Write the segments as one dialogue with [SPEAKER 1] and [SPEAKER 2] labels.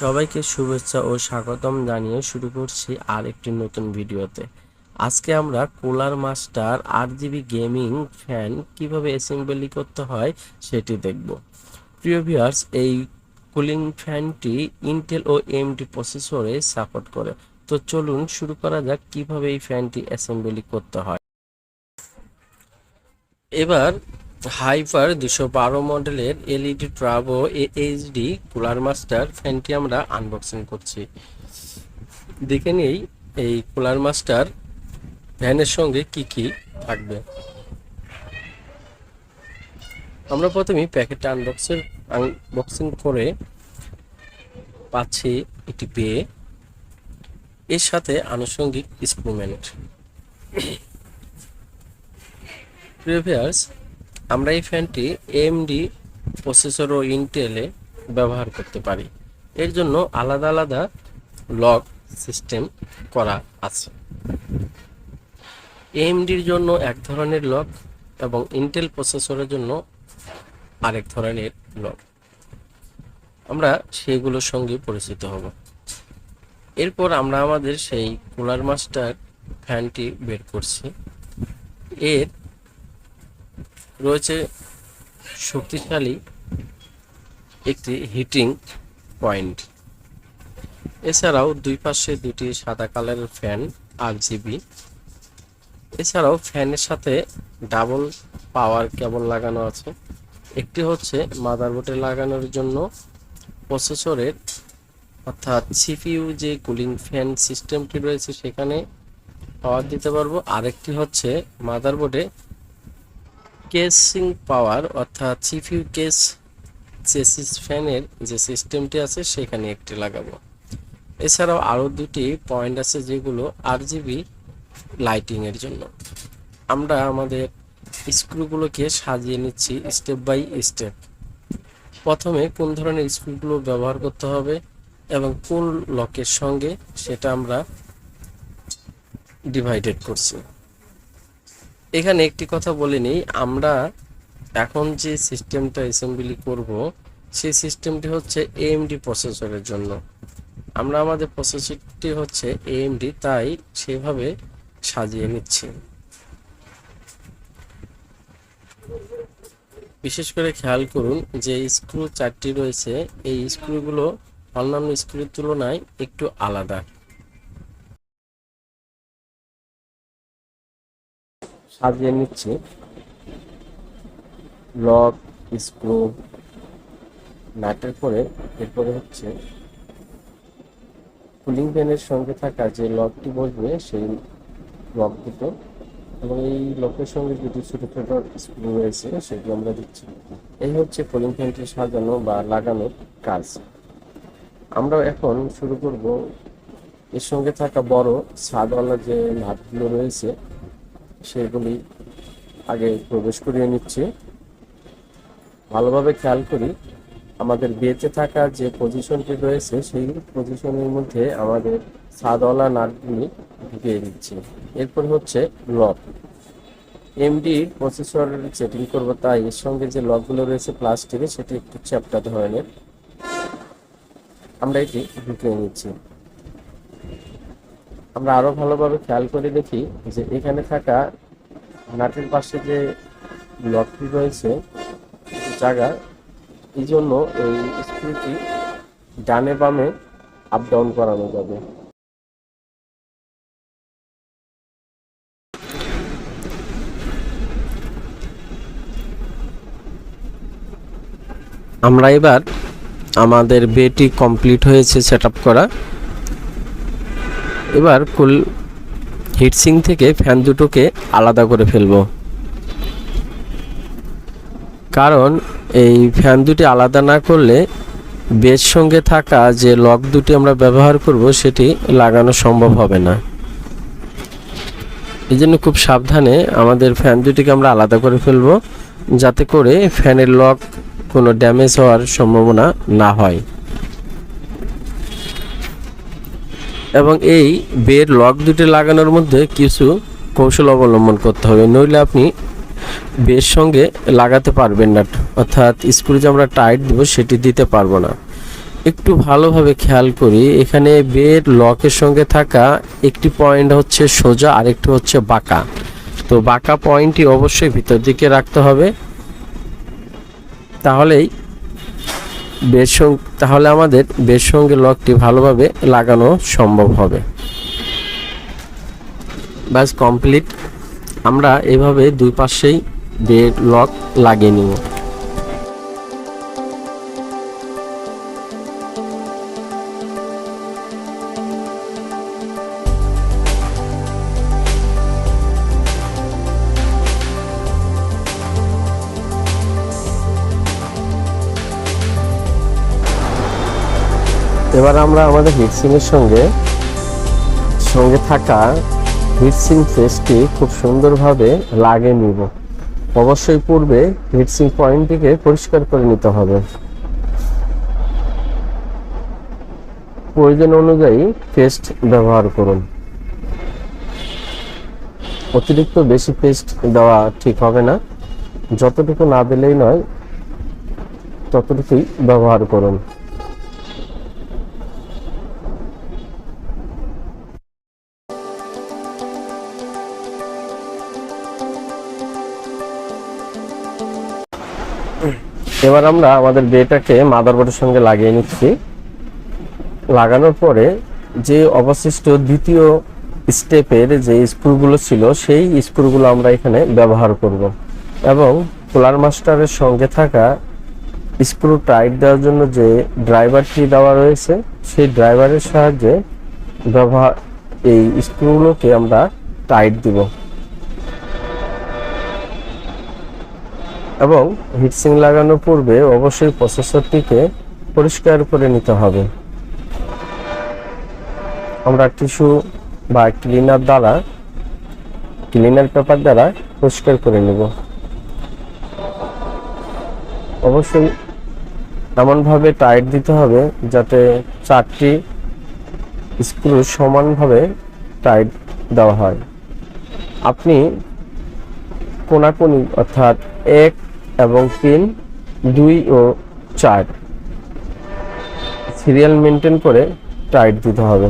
[SPEAKER 1] সবাইকে শুভেচ্ছা ও স্বাগতম জানিয়ে শুরু করছি আরেকটি নতুন ভিডিওতে। আজকে আমরা cooler master RGB gaming fan কিভাবে অ্যাসেম্বলি করতে হয় সেটি দেখব। প্রিয় ভিউয়ার্স, এই কুলিং ফ্যানটি ইন্টেল ও এএমডি প্রসেসরে সাপোর্ট করে। তো চলুন শুরু করা যাক কিভাবে এই ফ্যানটি অ্যাসেম্বলি করতে হয়। এবার হাইপার 212 মডেলের LED Travo HD cooler master ফ্যানটি আমরা আনবক্সিং করছি। দেখে নেই এই কুলার মাস্টার ফ্যানের সঙ্গে কি কি থাকবে। আমরা প্রথমেই প্যাকেটটা আনবক্সিং করে পাচ্ছি একটি বে, এর সাথে আনুষঙ্গিক ইনস্ট্রুমেন্ট। প্রিভিয়াস আমরা এই ফ্যানটি এএমডি প্রসেসর ও ইন্টেলে ব্যবহার করতে পারি। এর জন্য আলাদা আলাদা লক সিস্টেম করা আছে। এএমডির জন্য এক ধরনের লক এবং ইন্টেল প্রসেসরের জন্য আরেক ধরনের লক। আমরা সেগুলোর সঙ্গে পরিচিত হব। এরপর আমরা আমাদের সেই কুলার মাস্টার ফ্যানটি বের করছি। এর রয়েছে শক্তিশালী একটি হিটিং পয়েন্ট। এছাড়াও দুই পাশে দুটি সাদা কালারের ফ্যান আরজিবি। এছাড়াও ফ্যানের সাথে ডাবল পাওয়ার কেবল লাগানো আছে। একটি হচ্ছে মাদারবোর্ডে লাগানোর জন্য প্রসেসরের অর্থাৎ সিপিইউ যে কুলিং ফ্যান সিস্টেমটি রয়েছে সেখানে পাওয়ার দিতে পারবো। আরেকটি হচ্ছে মাদারবোর্ডে কেসিং পাওয়ার অর্থাৎ সিপিইউ কেস চেসিস ফ্যানের যে সিস্টেমটি আছে সেখানে একটি লাগাবো। এছাড়াও আরও দুটি পয়েন্ট আছে যেগুলো আরজিবি লাইটিং এর জন্য। আমরা আমাদের স্ক্রুগুলোকে সাজিয়ে নিচ্ছি স্টেপ বাই স্টেপ। প্রথমে কোন ধরনের স্ক্রুগুলো ব্যবহার করতে হবে এবং কোন লকের সঙ্গে সেটা আমরা ডিভাইডেড করছি। এখানে একটি কথা বলে নেই, আমরা এখন যে সিস্টেমটা অ্যাসেম্বলি করব সেই সিস্টেমটি হচ্ছে এএমডি প্রসেসরের জন্য। আমরা আমাদের প্রসেসরটি হচ্ছে এএমডি, তাই সেভাবে সাজিয়ে নিচ্ছি। বিশেষ করে খেয়াল করুন যে স্ক্রু চারটি রয়েছে, এই স্ক্রুগুলো অন্যান্য স্ক্রুর তুলনায় একটু আলাদা। সাজিয়ে নিচ্ছি লক, স্ক্রু, নাটের পরে এরপরে হচ্ছে কুলিং ফ্যানের সঙ্গে থাকা যে লকটি বসবে সেই লক দুটো এবং এই লকের সঙ্গে দুটি ছোট ছোট স্ক্রু রয়েছে সেগুলো আমরা দিচ্ছি। এই হচ্ছে কুলিং ফ্যানটি সাজানো বা লাগানোর কাজ। আমরা এখন শুরু করব এর সঙ্গে থাকা বড় ছাদওয়ালা যে নাটগুলো রয়েছে সেগুলি আগে প্রবেশ করিয়ে নিচ্ছি। ভালোভাবে খেয়াল করি আমাদের বেঁচে থাকা যে পজিশনটি রয়েছে সেই পজিশনের মধ্যে আমাদের ছাদওয়ালা নাটগুলি ঢুকিয়ে দিচ্ছি। এরপর হচ্ছে লক। এমডি প্রসেসর সেটিং করব, তাই এর সঙ্গে যে লকগুলো রয়েছে প্লাস্টিকের সেটি একটু চ্যাপ্টা ধরনের। আমরা এটি ঢুকিয়ে নিচ্ছি। আমরা আরো ভালোভাবে খেয়াল করে দেখি যে এখানে থাকা নাটের পাশে যে লকটি রয়েছে জায়গা, এই জন্য এই স্ক্রুটি ডানে বামে আপ ডাউন করানো যাবে। আমরা এবার আমাদের বেটি কমপ্লিট হয়েছে সেটআপ করা। এবার কুল হিটসিং থেকে ফ্যান দুটোকে আলাদা করে ফেলব, কারণ এই ফ্যান দুটি আলাদা না করলে বের সঙ্গে থাকা যে লক দুটি আমরা ব্যবহার করব সেটি লাগানো সম্ভব হবে না। এই জন্য খুব সাবধানে আমাদের ফ্যান দুটিকে আমরা আলাদা করে ফেলব, যাতে করে ফ্যানের লক কোনো ড্যামেজ হওয়ার সম্ভাবনা না হয়। এবং এই বের লক দুটি লাগানোর মধ্যে কিছু কৌশল অবলম্বন করতে হবে, নইলে আপনি বের সঙ্গে লাগাতে পারবেন না, অর্থাৎ স্ক্রু যে আমরা টাইট দেব সেটি দিতে পারবো না। একটু ভালোভাবে খেয়াল করি, এখানে বের লকের সঙ্গে থাকা একটি পয়েন্ট হচ্ছে সোজা, আরেকটি হচ্ছে বাঁকা। তো বাঁকা পয়েন্টটি অবশ্যই ভিতর দিকে রাখতে হবে, তাহলে আমাদের বের সঙ্গে লকটি ভালোভাবে লাগানো সম্ভব হবে। ব্যাস কমপ্লিট। আমরা এভাবে দুই পাশেই বের লক লাগিয়ে নিব। এবার আমরা আমাদের হিটসিংয়ের সঙ্গে থাকা হিটসিং ফেসটি খুব সুন্দরভাবে লাগিয়ে নিব। অবশ্যই পূর্বে হিটসিং পয়েন্টটিকে পরিষ্কার করে নিতে হবে। প্রয়োজন অনুযায়ী পেস্ট ব্যবহার করুন। অতিরিক্ত বেশি পেস্ট দেওয়া ঠিক হবে না, যতটুকু না দিলেই নয় ততটুকুই ব্যবহার করুন। এবার আমরা আমাদের বেটাকে মাদারবোর্ডের সঙ্গে লাগিয়ে নিচ্ছি। লাগানোর পরে যে অবশিষ্ট দ্বিতীয় স্টেপের যে স্ক্রুগুলো ছিল সেই স্ক্রুগুলো আমরা এখানে ব্যবহার করব এবং কুলার মাস্টারের সঙ্গে থাকা স্ক্রু টাইট দেওয়ার জন্য যে ড্রাইভারটি দেওয়া রয়েছে সেই ড্রাইভারের সাহায্যে এই স্ক্রুগুলোকে আমরা টাইট দিব এবং হিটসিং লাগানোর পূর্বে অবশ্যই প্রসেসরটিকে পরিষ্কার করে নিতে হবে। আমরা টিস্যু বা ক্লিনার পেপার দ্বারা পরিষ্কার করে নেব। অবশ্যই এমনভাবে টাইট দিতে হবে যাতে চারটি স্ক্রু সমানভাবে টাইট দেওয়া হয়। আপনি কোনাকুনি অর্থাৎ 1 এবং 3, 2 ও 4 সিরিয়াল মেনটেন করে টাইট দিতে হবে।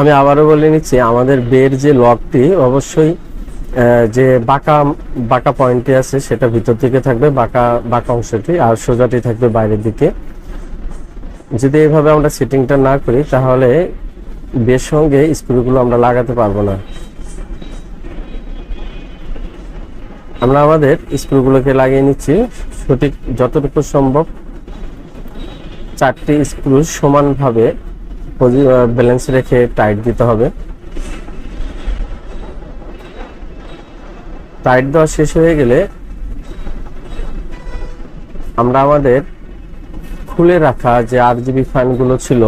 [SPEAKER 1] আমি আবারও বলে নিচ্ছি, আমাদের বের যে লকটি অবশ্যই যে বাঁকা পয়েন্টটি আছে সেটা ভিতর দিকে থাকবে, বাঁকা অংশটি, আর সোজাটি থাকবে বাইরের দিকে। যদি এইভাবে আমরা সেটিংটা না করি তাহলে বের সঙ্গে স্ক্রুগুলো আমরা লাগাতে পারবো না। আমরা আমাদের স্ক্রুগুলোকে লাগিয়ে নিচ্ছি। সঠিক যতটুকু সম্ভব চারটি স্ক্রু সমানভাবে ব্যালেন্স রেখে টাইট দিতে হবে। টাইট দেওয়া শেষ হয়ে গেলে আমরা আমাদের খুলে রাখা যে আরজিবি ফ্যানগুলো ছিল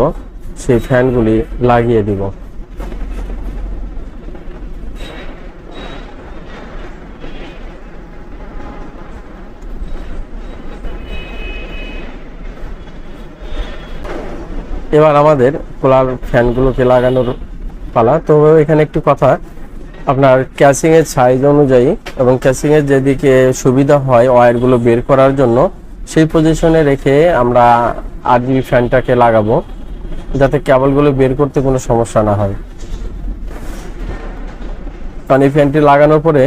[SPEAKER 1] সেই ফ্যানগুলি লাগিয়ে দিব। এবার আমাদের কুলার ফ্যানগুলোকে লাগানোর পালা। তো এখানে একটু কথা, আপনার ক্যাসিং এর সাইজ অনুযায়ী এবং ক্যাসিং এর যেদিকে সুবিধা হয় ওয়্যারগুলো বের করার জন্য সেই পজিশনে রেখে আমরা আরজিবি ফ্যানটাকে লাগাবো, যাতে কেবলগুলো বের করতে কোনো সমস্যা না হয়। কারণ এই ফ্যানটি লাগানোর পরে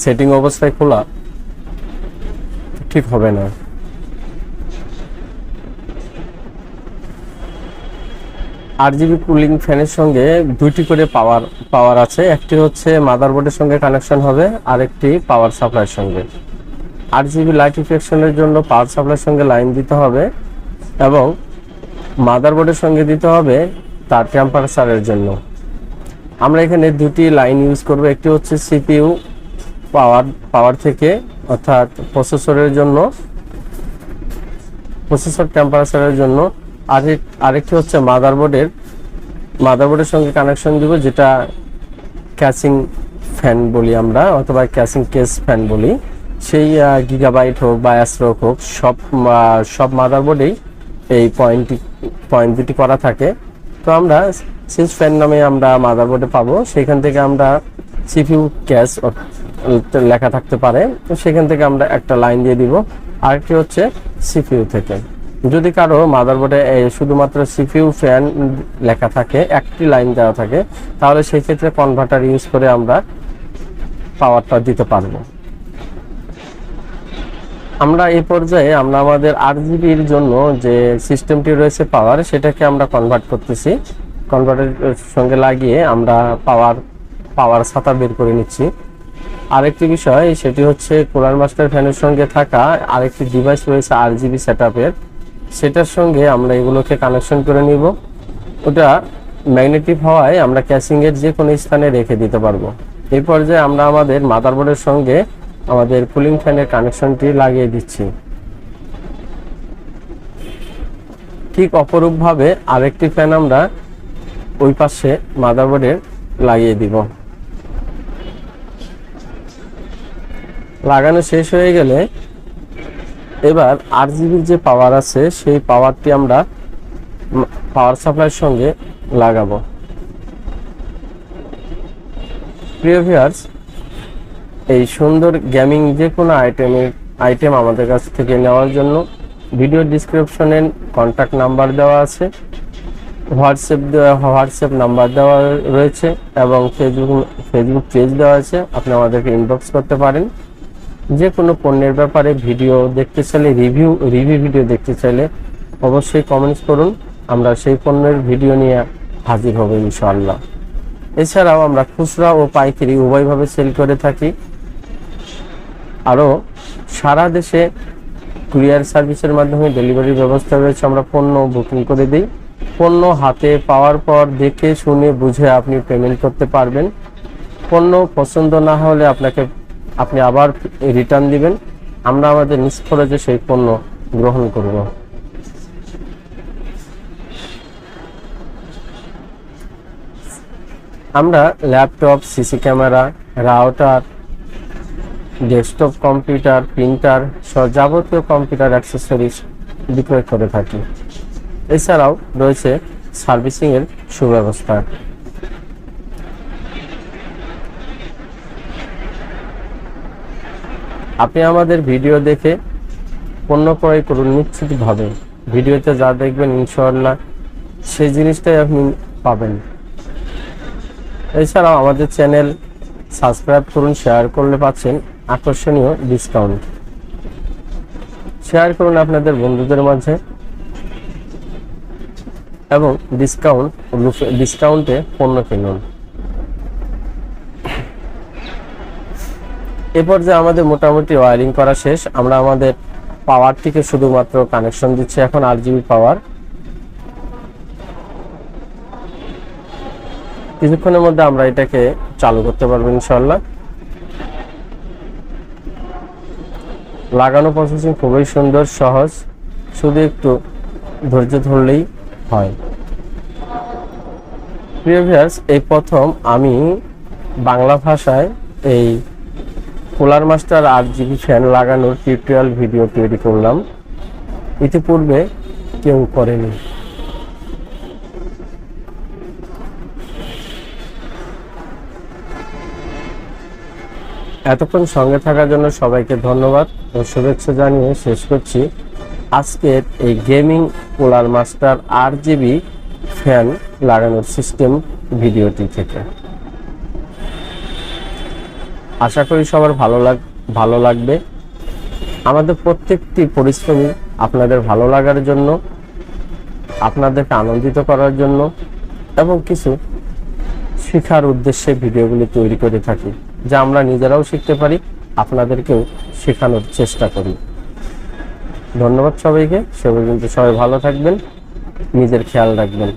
[SPEAKER 1] সেটিং অবস্থায় খোলা ঠিক হবে না। আরজিবি কুলিং ফ্যানের সঙ্গে দুইটি করে পাওয়ার আছে। একটি হচ্ছে মাদারবোর্ডের সঙ্গে কানেকশন হবে, আর একটি পাওয়ার সাপ্লাইয়ের সঙ্গে। আরজিবি লাইট রিফ্লেকশনের জন্য পাওয়ার সাপ্লাইয়ের সঙ্গে লাইন দিতে হবে এবং মাদারবোর্ডের সঙ্গে দিতে হবে তার টেম্পারেচারের জন্য। আমরা এখানে দুটি লাইন ইউজ করব। একটি হচ্ছে সিপিইউ পাওয়ার থেকে, অর্থাৎ প্রসেসরের জন্য, প্রসেসর টেম্পারেচারের জন্য। আরেকটি হচ্ছে মাদারবোর্ডের সঙ্গে কানেকশন দিব, যেটা ক্যাসিং ফ্যান বলি আমরা, অথবা ক্যাসিং কেস ফ্যান বলি, সেই গিগাবাইট হোক বা অ্যাস্ট্রোক হোক, সব মাদারবোর্ডেই এই পয়েন্ট দুটি করা থাকে। তো আমরা সিন্স ফ্যান নামে আমরা মাদারবোর্ডে পাবো, সেখান থেকে আমরা সিপিইউ ক্যাশ লেখা থাকতে পারে, তো সেখান থেকে আমরা একটা লাইন দিয়ে দিব। আরেকটি হচ্ছে সিপিইউ থেকে। যদি কারো মাদারবোর্ডে শুধুমাত্র সিপিইউ ফ্যান লেখা থাকে, একটি লাইন দেওয়া থাকে, তাহলে সেই ক্ষেত্রে কনভার্টার ইউজ করে আমরা পাওয়ারটা দিতে পারবো। আমরা এই পর্যায়ে আমরা আমাদের আরজিবির জন্য যে সিস্টেমটি রয়েছে পাওয়ার, সেটাকে আমরা কনভার্ট করতেছি। কনভার্টারের সঙ্গে লাগিয়ে আমরা পাওয়ার ছাতা বের করে নিচ্ছি। আরেকটি বিষয়, সেটি হচ্ছে কুলার মাস্টার ফ্যানের সঙ্গে থাকা আরেকটি ডিভাইস রয়েছে আরজিবি সেটআপের, সেটার সঙ্গে আমরা এগুলোকে কানেকশন করে নিব। ওটা ম্যাগনেটিক হওয়ায় আমরা ক্যাসিংয়ের যে কোনো স্থানে রেখে দিতে পারবো। এই পর্যায়ে আমরা আমাদের মাদারবোর্ডের সঙ্গে আমাদের কুলিং ফ্যানের কানেকশনটি লাগিয়ে দিচ্ছি। ঠিক অপরূপভাবে আরেকটি ফ্যান আমরা ওই পাশে মাদারবোর্ডে লাগিয়ে দিব। লাগানো শেষ হয়ে গেলে এবার আরজিবির যে পাওয়ার আছে, সেই পাওয়ারটি আমরা পাওয়ার সাপ্লাইয়ের সঙ্গে লাগাবো। প্রিয় ভিউয়ার্স, এই সুন্দর গেমিং যে কোনো আইটেম আমাদের কাছ থেকে নেওয়ার জন্য ডিসক্রিপশনে কন্ট্যাক্ট নাম্বার দেওয়া আছে, হোয়াটসঅ্যাপ নাম্বার দেওয়া রয়েছে এবং ফেসবুক পেজ দেওয়া আছে। আপনি আমাদেরকে ইনবক্স করতে পারেন। যে কোনো পণ্যের ব্যাপারে ভিডিও দেখতে চাইলে, রিভিউ ভিডিও দেখতে চাইলে অবশ্যই কমেন্টস করুন, আমরা সেই পণ্যের ভিডিও নিয়ে হাজির হব ইনশাআল্লাহ। এছাড়াও আমরা খুচরা ও পাইকারি উভয়ভাবে সেল করে থাকি। আরও সারা দেশে কুরিয়ার সার্ভিসের মাধ্যমে ডেলিভারির ব্যবস্থা রয়েছে। আমরা পণ্য বুকিং করে দিই। পণ্য হাতে পাওয়ার পর দেখে শুনে বুঝে আপনি পেমেন্ট করতে পারবেন। পণ্য পছন্দ না হলে আপনি আবার রিটার্ন দিবেন, আমরা আমাদের নিজ খরচে সেই পণ্য গ্রহণ করব। আমরা laptop, CC camera, router, desktop computer, printer সহ যাবতীয় কম্পিউটার অ্যাক্সেসরিজ বিক্রয় করে থাকি। এছাড়াও রয়েছে সার্ভিসিংয়ের সুব্যবস্থা। আপনি আমাদের ভিডিও দেখে পণ্য ক্রয় করুন নিশ্চিতভাবে। ভিডিওতে যা দেখবেন ইনশাআল্লাহ সেই জিনিসটাই আপনি পাবেন। এছাড়াও আমাদের চ্যানেল সাবস্ক্রাইব করুন, শেয়ার করলে পাচ্ছেন আকর্ষণীয় ডিসকাউন্ট। শেয়ার করুন আপনাদের বন্ধুদের মাঝে এবং ডিসকাউন্টে পণ্য কিনুন। এ পর্যায়ে আমাদের মোটামুটি ওয়্যারিং করা শেষ। আমরা আমাদের পাওয়ারটিকে শুধুমাত্র কানেকশন দিচ্ছি এখন আরজিবি পাওয়ার। কিছুক্ষণের মধ্যে আমরা এটাকে চালু করতে পারবো ইনশাআল্লাহ। লাগানো প্রসেসিং খুবই সুন্দর, সহজ, শুধু একটু ধৈর্য ধরলেই হয়। প্রিয় ভিউয়ার্স, এই প্রথম আমি বাংলা ভাষায় এই কুলার মাস্টার আরজিবি ফ্যান লাগানোর টিউটোরিয়াল ভিডিও তৈরি করলাম। ইতিপূর্বে কেউ করেনি। এতক্ষণ সঙ্গে থাকার জন্য সবাইকে ধন্যবাদ ও শুভেচ্ছা জানিয়ে শেষ করছি আজকের এই gaming cooler master RGB fan লাগানোর সিস্টেম ভিডিওটি থেকে। আশা করি সবার ভালো লাগবে। আমাদের প্রত্যেকটি পরিশ্রমী আপনাদের ভালো লাগার জন্য, আপনাদেরকে আনন্দিত করার জন্য এবং কিছু শেখার উদ্দেশ্যে ভিডিওগুলি তৈরি করে থাকি, যা আমরা নিজেরাও শিখতে পারি, আপনাদেরকেও শেখানোর চেষ্টা করি। ধন্যবাদ সবাইকে। সে পর্যন্ত সবাই ভালো থাকবেন, নিজের খেয়াল রাখবেন।